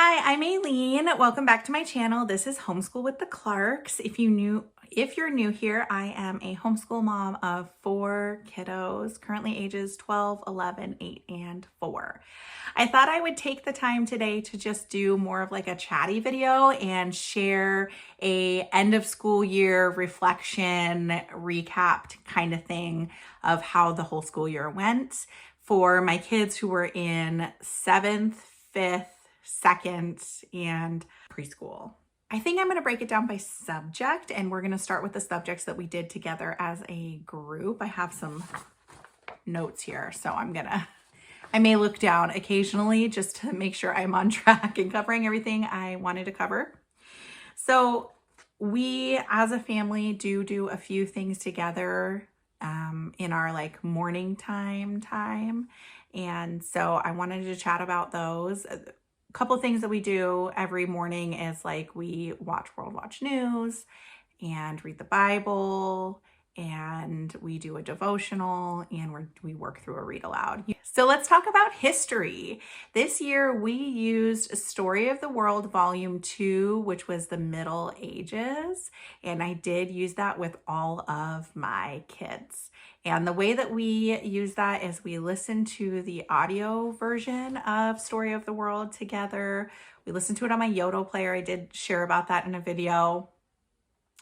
Hi, I'm Aileen. Welcome back to my channel. This is Homeschool with the Clarks. If you're new here, I am a homeschool mom of 4 kiddos, currently ages 12, 11, 8, and 4. I thought I would take the time today to just do more of like a chatty video and share a end of school year reflection recap kind of thing of how the whole school year went for my kids who were in 7th, 5th, 2nd, and preschool. I think I'm going to break it down by subject, and we're going to start with the subjects that we did together as a group. I have some notes here, so I may look down occasionally just to make sure I'm on track and covering everything I wanted to cover. So we as a family do a few things together in our like morning time. And so I wanted to chat about those. Couple of things that we do every morning is like we watch World Watch News and read the Bible, and we do a devotional, and we work through a read aloud. So let's talk about history. This year we used Story of the World Volume 2, which was the Middle Ages, and I did use that with all of my kids. And the way that we use that is we listen to the audio version of Story of the World together. We listen to it on my Yodo player. I did share about that in a video.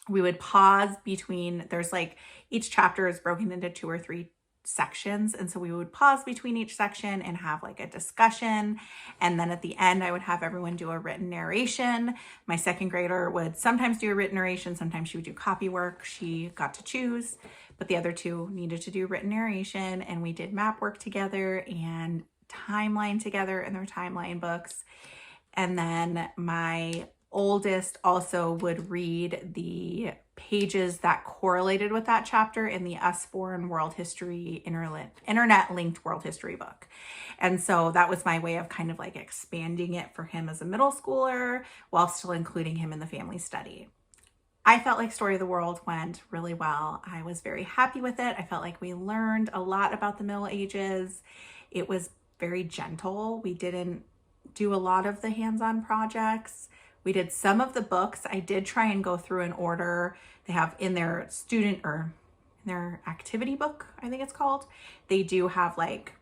We would pause between, there's like, each chapter is broken into 2 or 3 sections. And so we would pause between each section and have like a discussion. And then at the end, I would have everyone do a written narration. My 2nd grader would sometimes do a written narration. Sometimes she would do copy work. She got to choose, but the other 2 needed to do written narration. And we did map work together and timeline together in their timeline books. And then my oldest also would read the pages that correlated with that chapter in the US4 and World History Internet linked World History book. And so that was my way of kind of like expanding it for him as a middle schooler while still including him in the family study. I felt like Story of the World went really well. I was very happy with it. I felt like we learned a lot about the Middle Ages. It was very gentle. We didn't do a lot of the hands-on projects. We did some of the books. I did try and go through an order. They have in their student or in their activity book, I think it's called. They do have like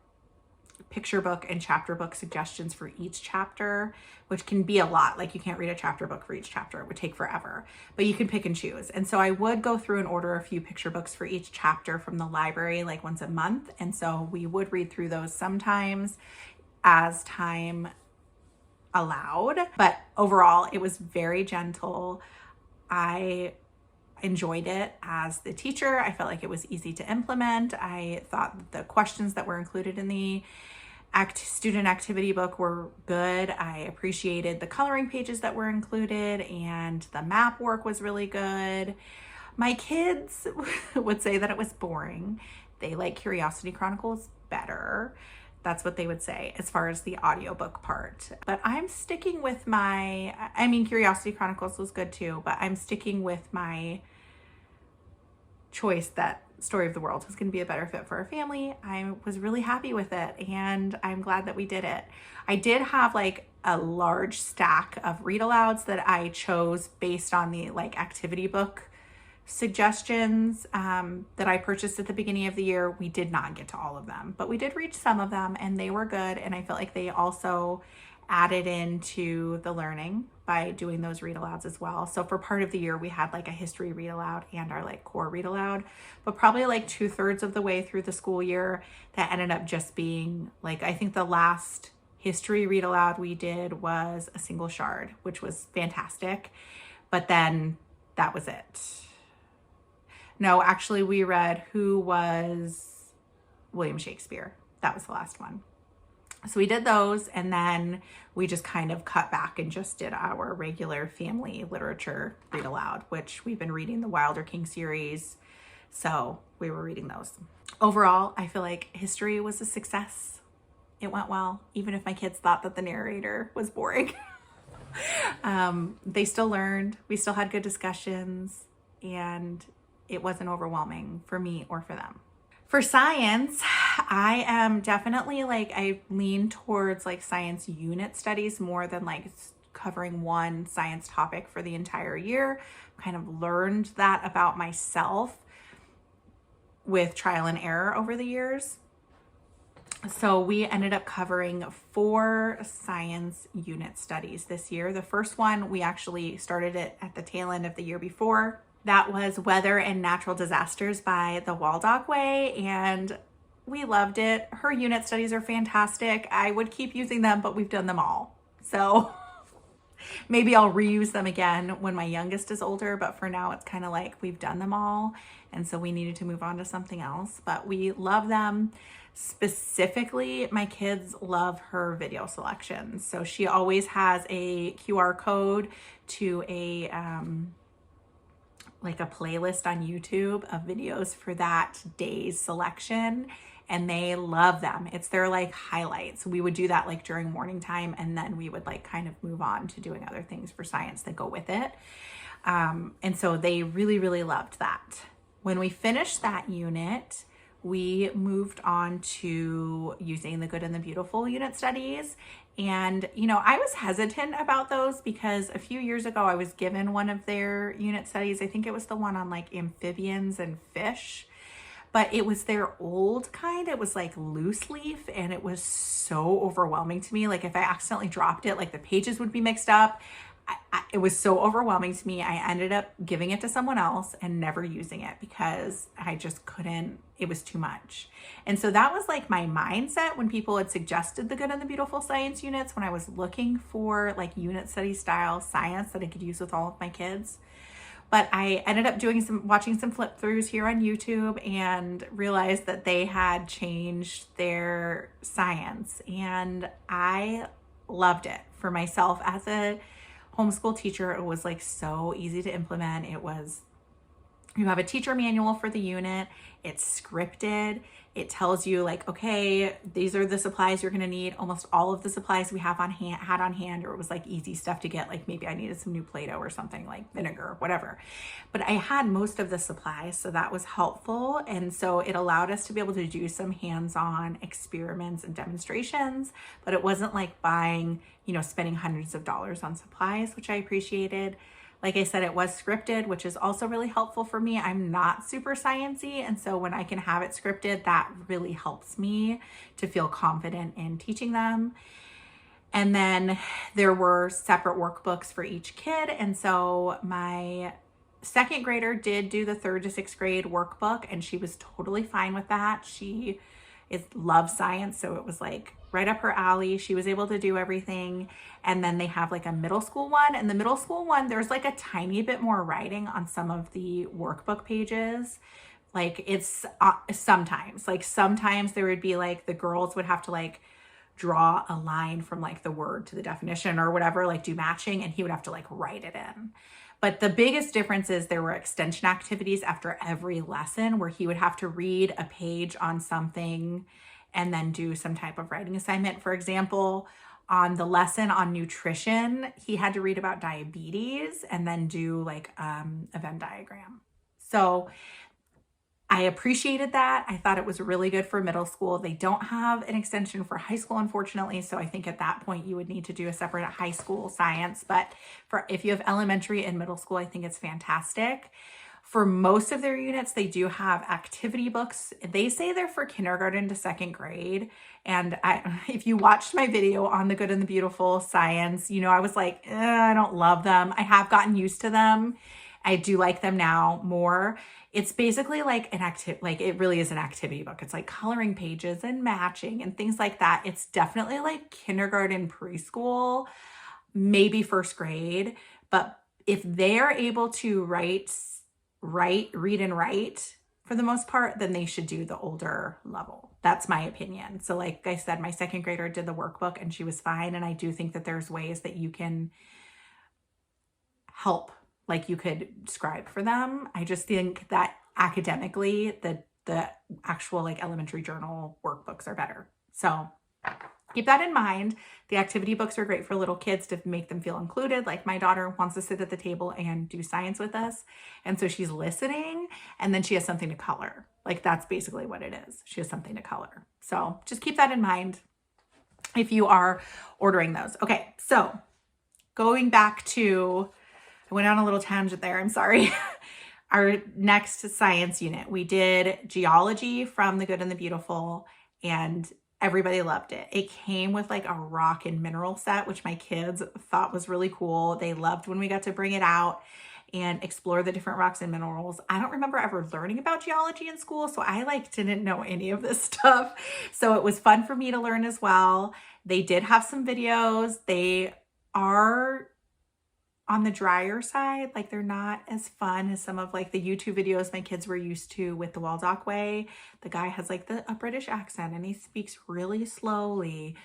picture book and chapter book suggestions for each chapter, which can be a lot. Like you can't read a chapter book for each chapter. It would take forever, but you can pick and choose. And so I would go through and order a few picture books for each chapter from the library, like once a month. And so we would read through those sometimes as time allowed, but overall it was very gentle. I enjoyed it as the teacher. I felt like it was easy to implement. I thought the questions that were included in the student activity book were good. I appreciated the coloring pages that were included, and the map work was really good. My kids would say that it was boring. They like Curiosity Chronicles better. That's what they would say as far as the audiobook part. But I'm sticking with Curiosity Chronicles was good too, but I'm sticking with my choice that Story of the World was going to be a better fit for our family. I was really happy with it, and I'm glad that we did it. I did have like a large stack of read alouds that I chose based on the like activity book suggestions that I purchased at the beginning of the year. We did not get to all of them, but we did reach some of them, and they were good. And I felt like they also added into the learning by doing those read alouds as well. So for part of the year, we had like a history read aloud and our like core read aloud, but probably like 2/3 of the way through the school year, that ended up just being like, I think the last history read aloud we did was A Single Shard, which was fantastic. But then that was it. No, actually we read Who Was William Shakespeare. That was the last one. So we did those, and then we just kind of cut back and just did our regular family literature read aloud, which we've been reading the Wilder King series. So we were reading those. Overall, I feel like history was a success. It went well, even if my kids thought that the narrator was boring. They still learned. We still had good discussions, and it wasn't overwhelming for me or for them. For science, I am definitely like, I lean towards like science unit studies more than like covering one science topic for the entire year. Kind of learned that about myself with trial and error over the years. So we ended up covering 4 science unit studies this year. The first one, we actually started it at the tail end of the year before. That was Weather and Natural Disasters by the Waldock Way, and we loved it. Her unit studies are fantastic. I would keep using them, but we've done them all. So maybe I'll reuse them again when my youngest is older, but for now it's kind of like we've done them all, and so we needed to move on to something else, but we love them. Specifically, my kids love her video selections. So she always has a QR code to a like a playlist on YouTube of videos for that day's selection, and they love them. It's their like highlights. We would do that like during morning time, and then we would like kind of move on to doing other things for science that go with it. And so they really, really loved that. When we finished that unit, we moved on to using the Good and the Beautiful unit studies. And, you know, I was hesitant about those because a few years ago I was given one of their unit studies. I think it was the one on like amphibians and fish, but it was their old kind. It was like loose leaf, and it was so overwhelming to me. Like if I accidentally dropped it, like the pages would be mixed up. It was so overwhelming to me. I ended up giving it to someone else and never using it because I just couldn't, it was too much. And so that was like my mindset when people had suggested the Good and the Beautiful science units, when I was looking for like unit study style science that I could use with all of my kids. But I ended up watching some flip throughs here on YouTube and realized that they had changed their science, and I loved it for myself as a homeschool teacher. It was like so easy to implement. It was, you have a teacher manual for the unit. It's scripted. It tells you like, okay, these are the supplies you're going to need. Almost all of the supplies we have had on hand, or it was like easy stuff to get. Like maybe I needed some new Play-Doh or something, like vinegar, whatever. But I had most of the supplies, so that was helpful. And so it allowed us to be able to do some hands-on experiments and demonstrations, but it wasn't like buying, you know, spending hundreds of dollars on supplies, which I appreciated. Like I said, it was scripted, which is also really helpful for me. I'm not super sciencey, and so when I can have it scripted, that really helps me to feel confident in teaching them. And then there were separate workbooks for each kid, and so my second grader did do the 3rd to 6th grade workbook, and she was totally fine with that. She loves science, so it was like right up her alley. She was able to do everything. And then they have like a middle school one, and the middle school one, there's like a tiny bit more writing on some of the workbook pages. Like it's sometimes there would be like the girls would have to like draw a line from like the word to the definition or whatever, like do matching, and he would have to like write it in. But the biggest difference is there were extension activities after every lesson where he would have to read a page on something and then do some type of writing assignment. For example, on the lesson on nutrition, he had to read about diabetes and then do like a Venn diagram. So I appreciated that. I thought it was really good for middle school. They don't have an extension for high school, unfortunately. So I think at that point you would need to do a separate high school science. But if you have elementary and middle school, I think it's fantastic. For most of their units, they do have activity books. They say they're for kindergarten to 2nd grade. And if you watched my video on the Good and the Beautiful science, you know, I was like, I don't love them. I have gotten used to them. I do like them now more. It's basically like it really is an activity book. It's like coloring pages and matching and things like that. It's definitely like kindergarten, preschool, maybe 1st grade. But if they're able to read and write for the most part, then they should do the older level. That's my opinion. So like I said, my 2nd grader did the workbook and she was fine. And I do think that there's ways that you can help, like you could scribe for them. I just think that academically, the actual like elementary journal workbooks are better. So keep that in mind. The activity books are great for little kids to make them feel included. Like my daughter wants to sit at the table and do science with us. And so she's listening, and then she has something to color. Like that's basically what it is. She has something to color. So just keep that in mind if you are ordering those. Okay, so going back to, I went on a little tangent there, I'm sorry. Our next science unit, we did geology from The Good and the Beautiful, and everybody loved it. It came with like a rock and mineral set, which my kids thought was really cool. They loved when we got to bring it out and explore the different rocks and minerals. I don't remember ever learning about geology in school, so I like didn't know any of this stuff. So it was fun for me to learn as well. They did have some videos. They are on the drier side, like they're not as fun as some of like the YouTube videos my kids were used to with the Waldock Way. The guy has like a British accent and he speaks really slowly,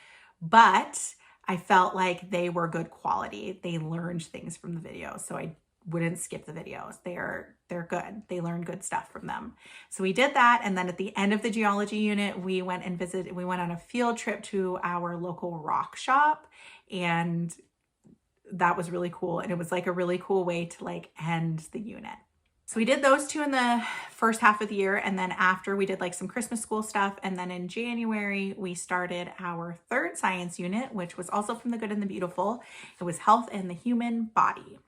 but I felt like they were good quality. They learned things from the videos, so I wouldn't skip the videos. They're good. They learned good stuff from them. So we did that, and then at the end of the geology unit, we went on a field trip to our local rock shop, and that was really cool. And it was like a really cool way to like end the unit. So we did those two in the first half of the year. And then after, we did like some Christmas school stuff. And then in January, we started our third science unit, which was also from The Good and the Beautiful. It was health and the human body.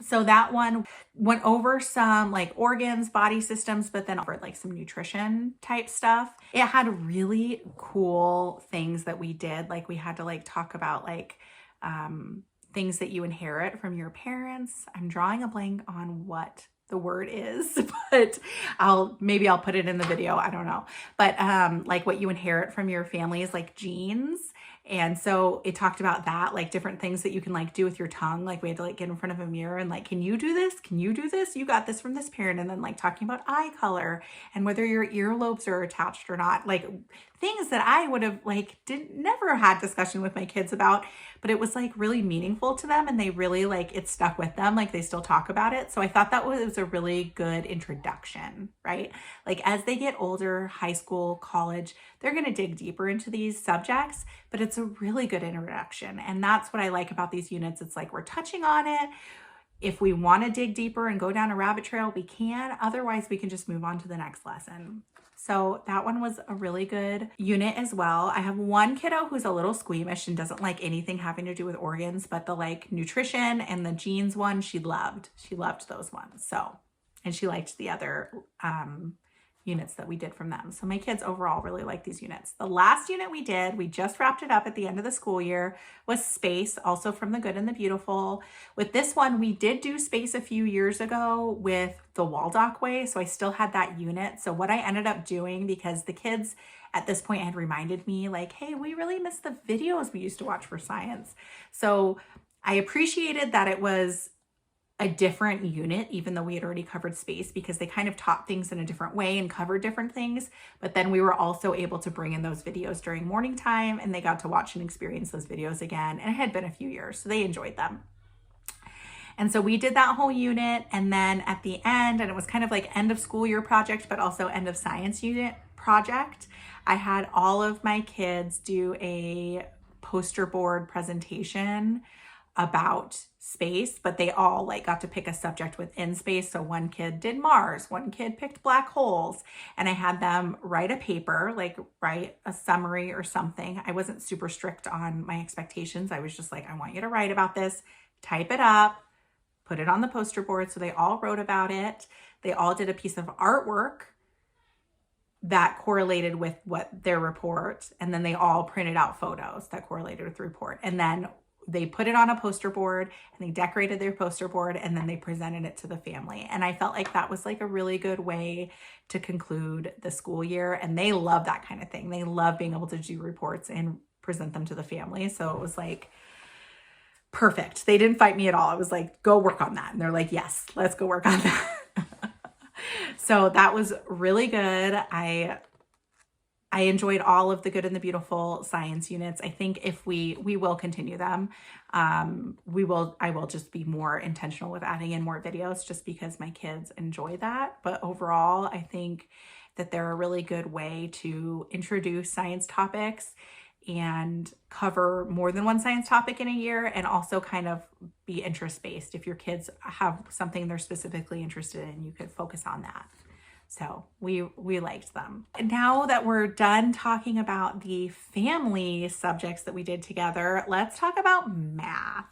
So that one went over some like organs, body systems, but then offered like some nutrition type stuff. It had really cool things that we did. Like we had to like talk about like, things that you inherit from your parents. I'm drawing a blank on what the word is, but maybe I'll put it in the video. I don't know. But like what you inherit from your family is like genes. And so it talked about that, like different things that you can like do with your tongue. Like we had to like get in front of a mirror and like, can you do this? Can you do this? You got this from this parent. And then like talking about eye color and whether your earlobes are attached or not, like things that I would have like never had discussion with my kids about, but it was like really meaningful to them and they really like it stuck with them. Like they still talk about it. So I thought that was a really good introduction, right? Like as they get older, high school, college, they're going to dig deeper into these subjects, but it's a really good introduction. And that's what I like about these units. It's like we're touching on it. If we want to dig deeper and go down a rabbit trail, we can. Otherwise, we can just move on to the next lesson. So that one was a really good unit as well. I have one kiddo who's a little squeamish and doesn't like anything having to do with organs, but the like nutrition and the genes one, she loved. She loved those ones. So, and she liked the other units that we did from them. So my kids overall really like these units. The last unit we did, we just wrapped it up at the end of the school year, was space, also from The Good and the Beautiful. With this one, we did do space a few years ago with the Waldock Way. So I still had that unit. So what I ended up doing, because the kids at this point had reminded me like, hey, we really miss the videos we used to watch for science. So I appreciated that it was a different unit, even though we had already covered space, because they kind of taught things in a different way and covered different things. But then we were also able to bring in those videos during morning time and they got to watch and experience those videos again. And it had been a few years, so they enjoyed them. And so we did that whole unit. And then at the end, and it was kind of like end of school year project, but also end of science unit project, I had all of my kids do a poster board presentation about space, but they all like got to pick a subject within space. So one kid did Mars, one kid picked black holes, and I had them write a paper, like write a summary or something. I wasn't super strict on my expectations. I was just like, I want you to write about this, type it up, put it on the poster board. So they all wrote about it. They all did a piece of artwork that correlated with what their report, and then they all printed out photos that correlated with the report. And then they put it on a poster board and they decorated their poster board and then they presented it to the family. And I felt like that was like a really good way to conclude the school year. And they love that kind of thing. They love being able to do reports and present them to the family. So it was like perfect. They didn't fight me at all. I was like, go work on that. And they're like, yes, let's go work on that. So that was really good. I enjoyed all of The Good and the Beautiful science units. I think if we will continue them, I will just be more intentional with adding in more videos just because my kids enjoy that. But overall, I think that they're a really good way to introduce science topics and cover more than one science topic in a year, and also kind of be interest-based. If your kids have something they're specifically interested in, you could focus on that. So we liked them. Now that we're done talking about the family subjects that we did together, let's talk about math.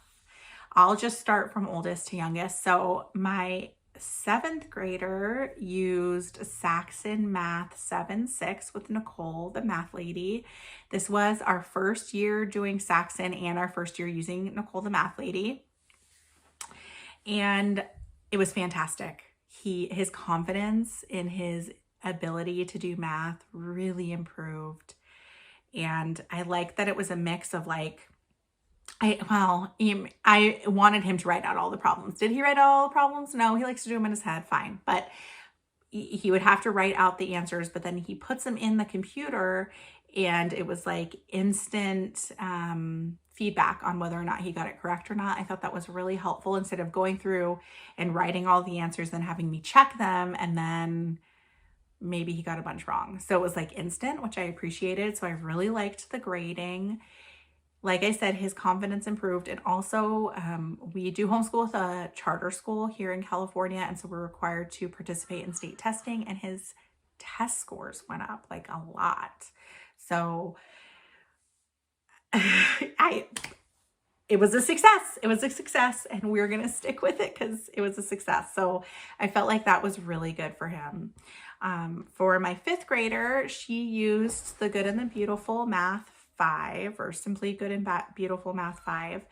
I'll just start from oldest to youngest. So my 7th grader used Saxon Math 7-6 with Nicole, the math lady. This was our first year doing Saxon and our first year using Nicole, the math lady. And it was fantastic. His confidence in his ability to do math really improved. And I liked that it was a mix of like, I wanted him to write out all the problems. Did he write out all the problems? No, he likes to do them in his head, fine. But he would have to write out the answers, but then he puts them in the computer and it was like instant feedback on whether or not he got it correct or not. I thought that was really helpful instead of going through and writing all the answers, then having me check them and then maybe he got a bunch wrong. So it was like instant, which I appreciated. So I really liked the grading. Like I said, his confidence improved. And also we do homeschool with a charter school here in California. And so we're required to participate in state testing, and his test scores went up like a lot. So it was a success. It was a success, and we're going to stick with it because it was a success. So I felt like that was really good for him. For my 5th grader, she used the Good and the Beautiful Math 5, or Simply Good and Beautiful Math 5.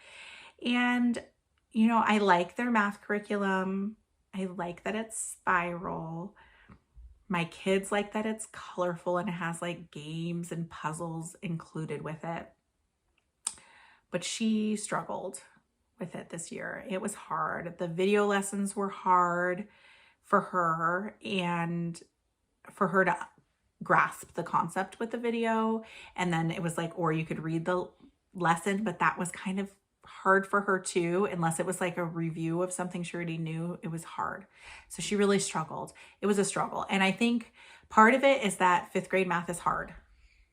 And, you know, I like their math curriculum. I like that it's spiral. My kids like that it's colorful and it has like games and puzzles included with it. But she struggled with it this year. It was hard. The video lessons were hard for her, and for her to grasp the concept with the video. And then it was like, or you could read the lesson, but that was kind of hard for her too, unless it was like a review of something she already knew. It was hard. So she really struggled. It was a struggle. And I think part of it is that 5th grade math is hard,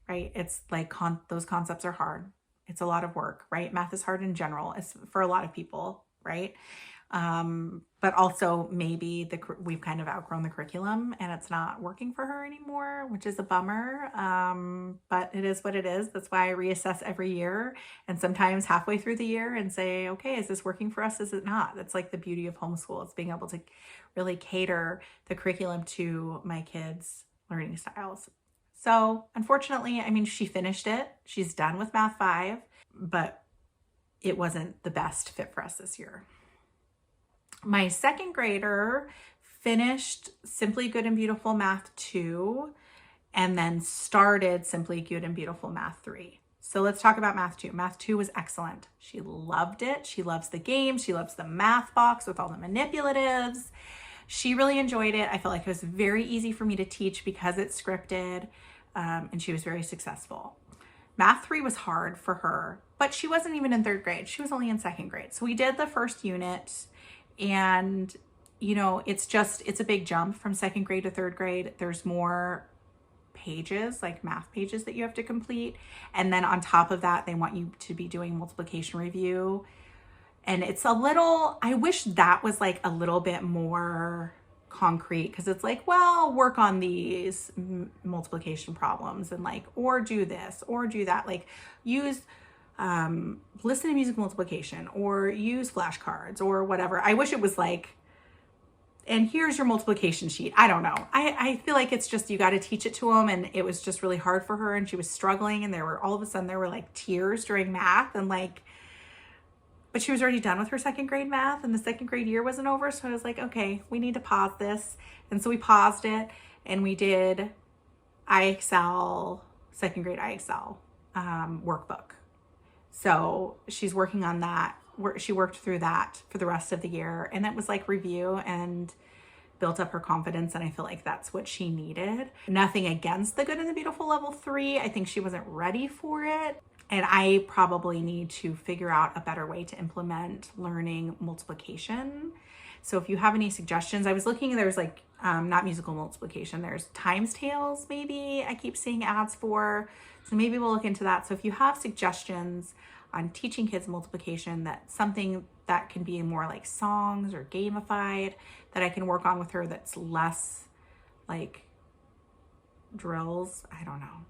right? It's like those concepts are hard. It's a lot of work, right? Math is hard in general. It's for a lot of people, right? But also maybe we've kind of outgrown the curriculum and it's not working for her anymore, which is a bummer. But it is what it is. That's why I reassess every year, and sometimes halfway through the year, and say, okay, is this working for us? Is it not? That's like the beauty of homeschool. It's being able to really cater the curriculum to my kids' learning styles. So unfortunately, I mean, she finished it. She's done with Math 5, but it wasn't the best fit for us this year. My 2nd grader finished Simply Good and Beautiful Math 2 and then started Simply Good and Beautiful Math 3. So let's talk about Math 2. Math 2 was excellent. She loved it. She loves the game. She loves the math box with all the manipulatives. She really enjoyed it. I felt like it was very easy for me to teach because it's scripted, and she was very successfit's Math 3 was hard for her, but she wasn't even in 3rd grade. She was only in 2nd grade. So we did the first unit, and, you know, it's a big jump from 2nd grade to 3rd grade. There's more pages, like math pages that you have to complete. And then on top of that, they want you to be doing multiplication review. And it's I wish that was like a little bit more concrete, because it's like, well, work on these multiplication problems and like, or do this or do that, like use listen to music multiplication or use flashcards or whatever. I wish it was like, and here's your multiplication sheet. I don't know. I feel like it's just, you got to teach it to them. And it was just really hard for her, and she was struggling, and all of a sudden there were like tears during math, and like, but she was already done with her 2nd grade math, and the 2nd grade year wasn't over. So I was like, okay, we need to pause this. And so we paused it, and we did IXL, 2nd grade IXL workbook. So she's working on that. She worked through that for the rest of the year, and it was like review and built up her confidence. And I feel like that's what she needed. Nothing against the Good and the Beautiful level 3. I think she wasn't ready for it. And I probably need to figure out a better way to implement learning multiplication. So if you have any suggestions, I was looking, there's like, not musical multiplication, there's times tables, maybe I keep seeing ads for. So maybe we'll look into that. So if you have suggestions on teaching kids multiplication, that's something that can be more like songs or gamified that I can work on with her, that's less like drills. I don't know.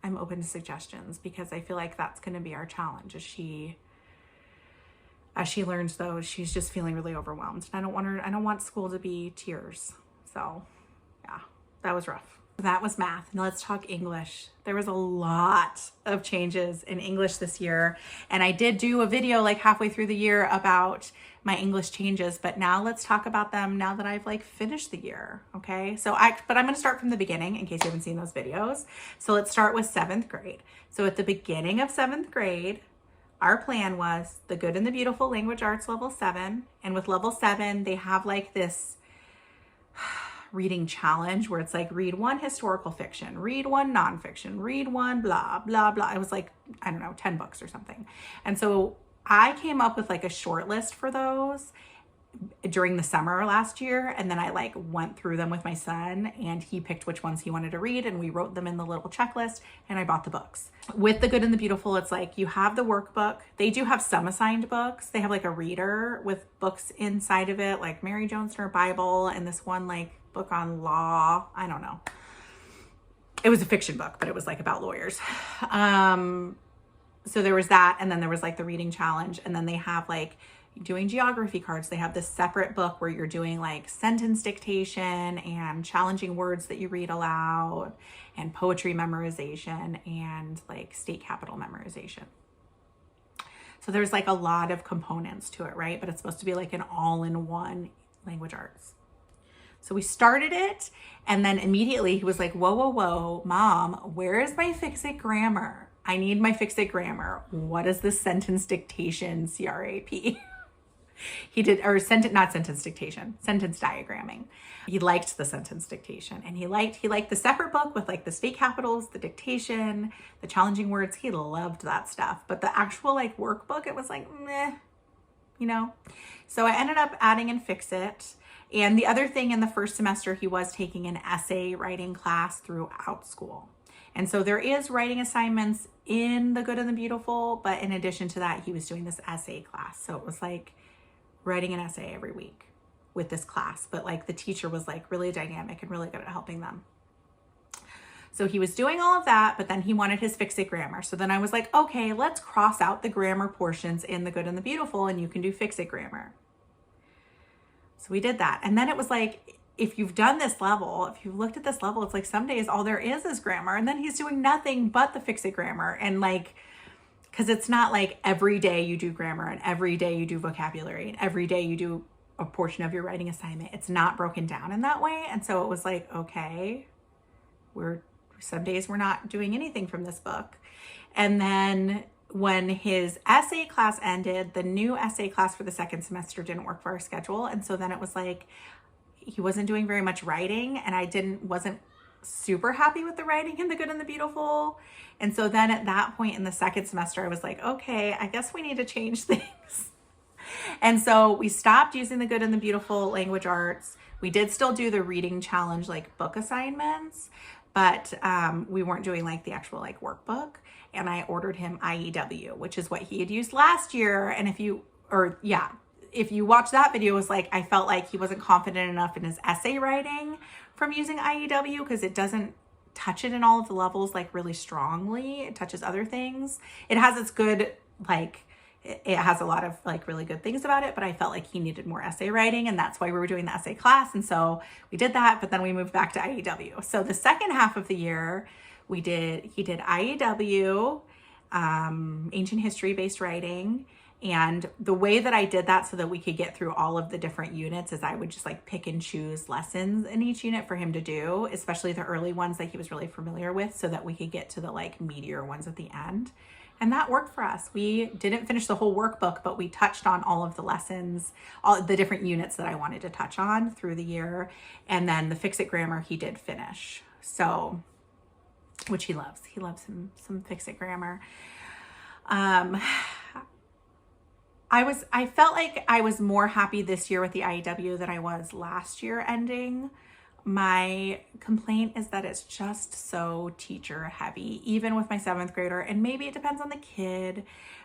I'm open to suggestions because I feel like that's going to be our challenge as she learns those. She's just feeling really overwhelmed. And I don't want school to be tears. So yeah, that was rough. That was math. Now let's talk English. There was a lot of changes in English this year. And I did do a video like halfway through the year about my English changes, but now let's talk about them now that I've like finished the year. Okay. But I'm going to start from the beginning in case you haven't seen those videos. So let's start with 7th grade. So at the beginning of 7th grade, our plan was the Good and the Beautiful Language Arts level 7. And with level 7, they have like this reading challenge where it's like read 1 historical fiction, read 1 nonfiction, read 1 blah, blah, blah. It was like, I don't know, 10 books or something. And so I came up with like a short list for those during the summer last year. And then I like went through them with my son and he picked which ones he wanted to read and we wrote them in the little checklist and I bought the books. With the Good and the Beautiful, it's like you have the workbook. They do have some assigned books. They have like a reader with books inside of it, like Mary Jones and her Bible and this one like book on law. I don't know. It was a fiction book, but it was like about lawyers. So there was that. And then there was like the reading challenge. And then they have like doing geography cards. They have this separate book where you're doing like sentence dictation and challenging words that you read aloud and poetry memorization and like state capital memorization. So there's like a lot of components to it, right? But it's supposed to be like an all-in-one language arts. So we started it and then immediately he was like, whoa, whoa, whoa, Mom, where is my fix-it grammar? I need my fix-it grammar. What is the sentence dictation, CRAP? He did, or not sentence dictation, sentence diagramming. He liked the sentence dictation and he liked the separate book with like the state capitals, the dictation, the challenging words. He loved that stuff. But the actual like workbook, it was like, meh, you know? So I ended up adding in Fix-It. And the other thing in the first semester, he was taking an essay writing class through Outschool. And so there is writing assignments in the Good and the Beautiful, but in addition to that, he was doing this essay class. So it was like writing an essay every week with this class, but like the teacher was like really dynamic and really good at helping them. So he was doing all of that, but then he wanted his Fix-It grammar. So then I was like, okay, let's cross out the grammar portions in the Good and the Beautiful and you can do Fix-It grammar. So we did that. And then it was like, if you've done this level, if you've looked at this level, it's like some days all there is grammar. And then he's doing nothing but the Fix-It grammar. And like, because it's not like every day you do grammar and every day you do vocabulary and every day you do a portion of your writing assignment. It's not broken down in that way. And so it was like, okay, some days we're not doing anything from this book. And then when his essay class ended, the new essay class for the second semester didn't work for our schedule. And so then it was like, he wasn't doing very much writing and I wasn't super happy with the writing in the Good and the Beautiful. And so then at that point in the second semester, I was like, okay, I guess we need to change things. And so we stopped using the Good and the Beautiful language arts. We did still do the reading challenge, like book assignments, but we weren't doing like the actual like workbook. And I ordered him IEW, which is what he had used last year. And if you watch that video, it was like, I felt like he wasn't confident enough in his essay writing from using IEW because it doesn't touch it in all of the levels like really strongly. It touches other things. It has its good, like, it has a lot of like really good things about it, but I felt like he needed more essay writing and that's why we were doing the essay class. And so we did that, but then we moved back to IEW. So the second half of the year, he did IEW, ancient history based writing. And the way that I did that so that we could get through all of the different units is I would just like pick and choose lessons in each unit for him to do, especially the early ones that he was really familiar with so that we could get to the like meatier ones at the end. And that worked for us. We didn't finish the whole workbook, but we touched on all of the lessons, all the different units that I wanted to touch on through the year. And then the Fix-It grammar he did finish. So, which he loves. He loves some Fix-It grammar. I felt like I was more happy this year with the IEW than I was last year ending. My complaint is that it's just so teacher heavy, even with my 7th grader. And maybe it depends on the kid,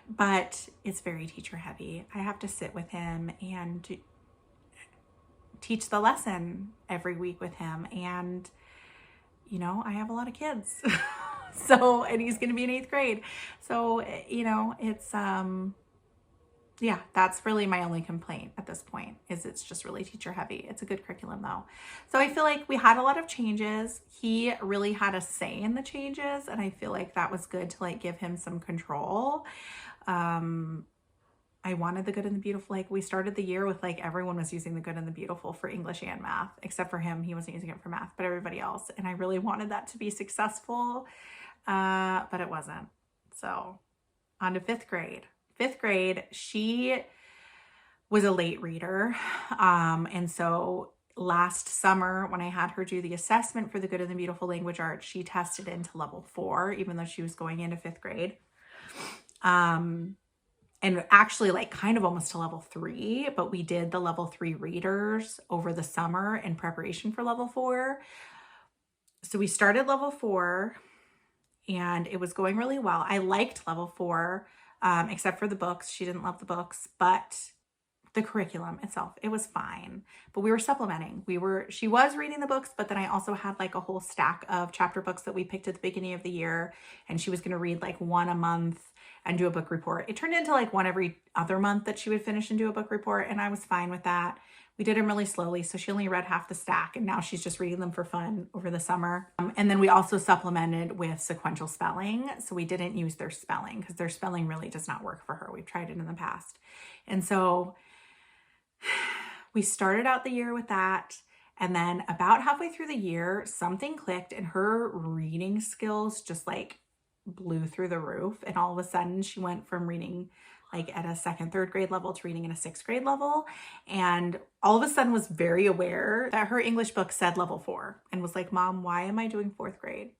but it's very teacher heavy. I have to sit with him and teach the lesson every week with him. And, you know, I have a lot of kids. So, and he's going to be in 8th grade. So, you know, it's, yeah, that's really my only complaint at this point, is it's just really teacher heavy. It's a good curriculum though. So I feel like we had a lot of changes. He really had a say in the changes, and I feel like that was good to like give him some control. I wanted the good and the beautiful. Like, we started the year with like everyone was using the good and the beautiful for English and math, except for him. He wasn't using it for math, but everybody else. And I really wanted that to be successful, but it wasn't. So on to 5th grade. 5th grade, she was a late reader. And so last summer when I had her do the assessment for the good and the beautiful language arts, she tested into level 4, even though she was going into 5th grade. And actually like kind of almost to level 3, but we did the level 3 readers over the summer in preparation for level 4. So we started level 4 and it was going really well. I liked level 4, except for the books. She didn't love the books, but the curriculum itself, it was fine. But we were supplementing. She was reading the books, but then I also had like a whole stack of chapter books that we picked at the beginning of the year, and she was going to read like one a month and do a book report. It turned into like one every other month that she would finish and do a book report, and I was fine with that. We did them really slowly, so she only read half the stack, and now she's just reading them for fun over the summer. And then we also supplemented with sequential spelling, so we didn't use their spelling because their spelling really does not work for her. We've tried it in the past. And so we started out the year with that, and then about halfway through the year, something clicked and her reading skills just like blew through the roof. And all of a sudden she went from reading like at a 2nd, 3rd grade level to reading at a 6th grade level. And all of a sudden was very aware that her English book said level 4 and was like, Mom, why am I doing 4th grade?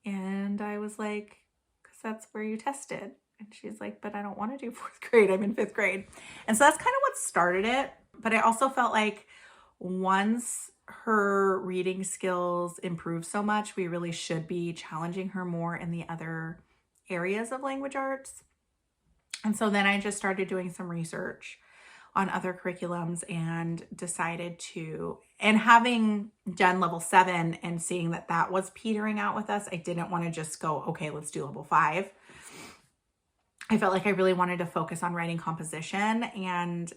And I was like, because that's where you tested. And she's like, but I don't want to do 4th grade. I'm in 5th grade. And so that's kind of what started it. But I also felt like once her reading skills improve so much, we really should be challenging her more in the other areas of language arts. And so then I just started doing some research on other curriculums and decided to, and having done level 7 and seeing that that was petering out with us, I didn't want to just go, okay, let's do level 5. I felt like I really wanted to focus on writing composition, and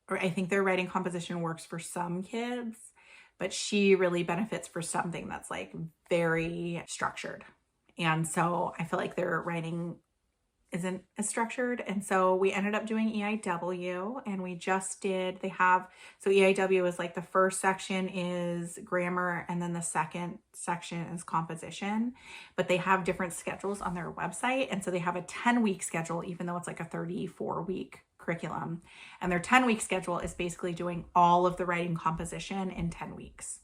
I think their writing composition works for some kids, but she really benefits for something that's like very structured. And so I feel like their writing isn't as structured. And so we ended up doing EIW, and we just did, so EIW is like the first section is grammar, and then the second section is composition, but they have different schedules on their website. And so they have a 10-week schedule, even though it's like a 34-week curriculum. And their 10-week schedule is basically doing all of the writing composition in 10 weeks.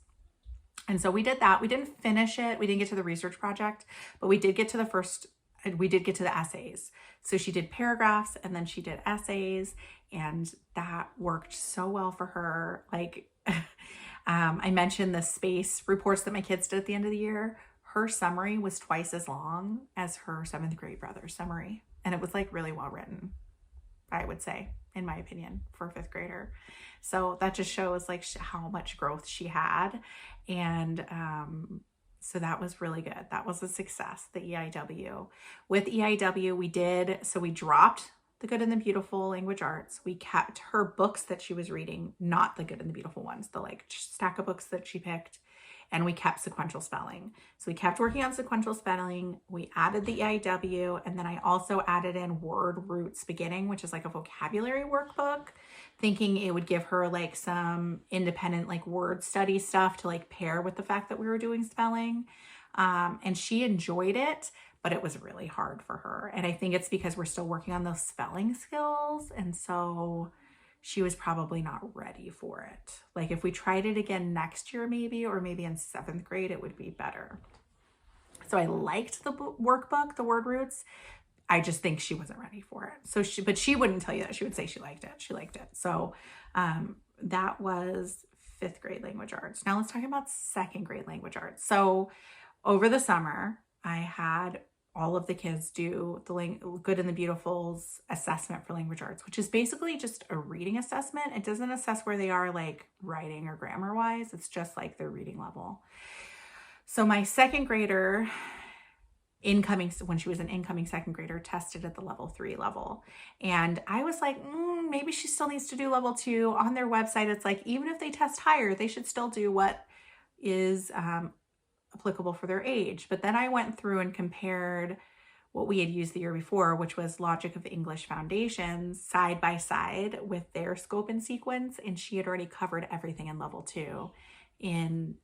And so we did that. We didn't finish it. We didn't get to the research project, but we did get to the essays. So she did paragraphs and then she did essays, and that worked so well for her. Like I mentioned the space reports that my kids did at the end of the year. Her summary was twice as long as her 7th grade brother's summary. And it was like really well written, I would say, in my opinion, for a 5th grader. So that just shows like how much growth she had. And so that was really good. That was a success, the EIW. With EIW, we dropped the good and the beautiful language arts. We kept her books that she was reading, not the good and the beautiful ones, the like stack of books that she picked. And we kept sequential spelling. So we kept working on sequential spelling. We added the EIW, and then I also added in word roots beginning, which is like a vocabulary workbook, thinking it would give her like some independent like word study stuff to like pair with the fact that we were doing spelling. And she enjoyed it, but it was really hard for her. And I think it's because we're still working on those spelling skills. And so she was probably not ready for it. Like if we tried it again next year, maybe, or maybe in 7th grade, it would be better. So I liked the workbook, the word roots. I just think she wasn't ready for it. So but she wouldn't tell you that. She would say she liked it. She liked it. So that was 5th grade language arts. Now let's talk about 2nd grade language arts. So over the summer, I had all of the kids do the Good and the Beautiful's assessment for language arts, which is basically just a reading assessment. It doesn't assess where they are like writing or grammar wise. It's just like their reading level. So my second grader, when she was an incoming second grader, tested at the level 3 level. And I was like, maybe she still needs to do level 2. On their website, it's like, even if they test higher, they should still do what is applicable for their age. But then I went through and compared what we had used the year before, which was Logic of English Foundations, side by side with their scope and sequence. And she had already covered everything in level 2 in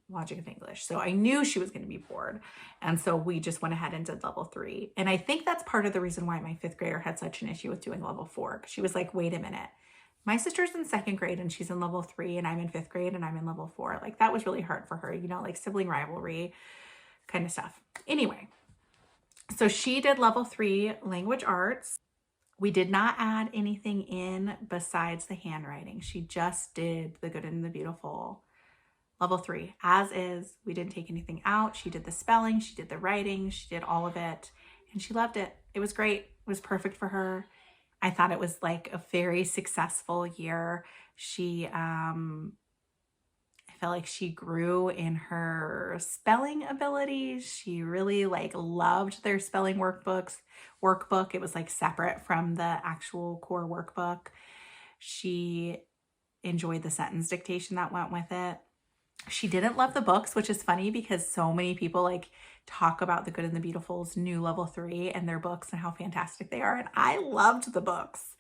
Logic of English. So I knew she was going to be bored. And so we just went ahead and did level 3. And I think that's part of the reason why my 5th grader had such an issue with doing level 4. Because she was like, wait a minute. My sister's in 2nd grade and she's in level 3 and I'm in 5th grade and I'm in level 4. Like that was really hard for her, you know, like sibling rivalry kind of stuff. Anyway, so she did level 3 language arts. We did not add anything in besides the handwriting. She just did the Good and the Beautiful level 3 as is. We didn't take anything out. She did the spelling, she did the writing, she did all of it, and she loved it. It was great. It was perfect for her. I thought it was like a very successful year. I felt like she grew in her spelling abilities. She really like loved their spelling workbook. It was like separate from the actual core workbook. She enjoyed the sentence dictation that went with it. She didn't love the books, which is funny because so many people like talk about the Good and the Beautiful's new level 3 and their books and how fantastic they are. And I loved the books.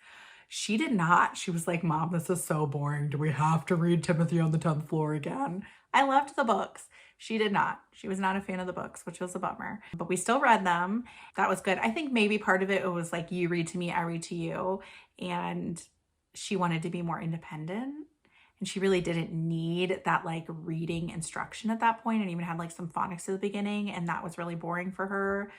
She did not. She was like, Mom, this is so boring. Do we have to read Timothy on the 10th floor again? I loved the books. She did not. She was not a fan of the books, which was a bummer. But we still read them. That was good. I think maybe part of it was like, you read to me, I read to you. And she wanted to be more independent. And she really didn't need that like reading instruction at that point, and even had like some phonics at the beginning. And that was really boring for her.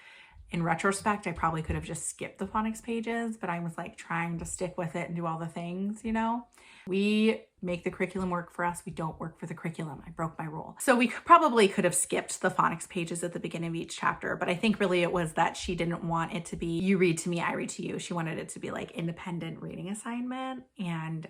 In retrospect, I probably could have just skipped the phonics pages, but I was like trying to stick with it and do all the things, you know? We make the curriculum work for us. We don't work for the curriculum. I broke my rule. So we probably could have skipped the phonics pages at the beginning of each chapter, but I think really it was that she didn't want it to be, you read to me, I read to you. She wanted it to be like independent reading assignment. And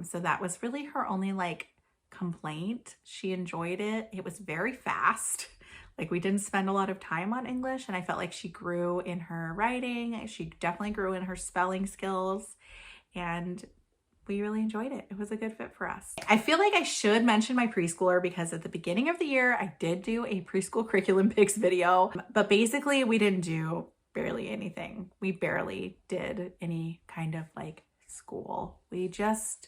so that was really her only like complaint. She enjoyed it. It was very fast. Like we didn't spend a lot of time on English, and I felt like she grew in her writing. She definitely grew in her spelling skills, and we really enjoyed it. It was a good fit for us. I feel like I should mention my preschooler because at the beginning of the year, I did do a preschool curriculum picks video, but basically we didn't do barely anything. We barely did any kind of like school. We just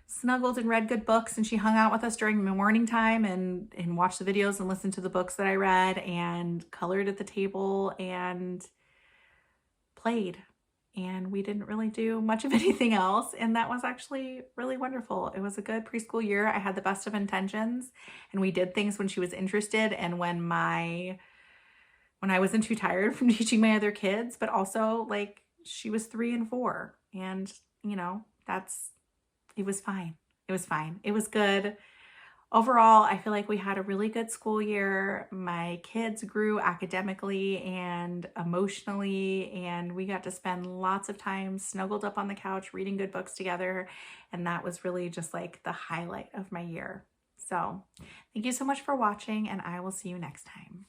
snuggled and read good books, and she hung out with us during morning time and watched the videos and listened to the books that I read and colored at the table and played. And we didn't really do much of anything else. And that was actually really wonderful. It was a good preschool year. I had the best of intentions, and we did things when she was interested and when I wasn't too tired from teaching my other kids, but also like she was 3 and 4, and you know, it was fine. It was fine. It was good. Overall, I feel like we had a really good school year. My kids grew academically and emotionally, and we got to spend lots of time snuggled up on the couch reading good books together. And that was really just like the highlight of my year. So thank you so much for watching, and I will see you next time.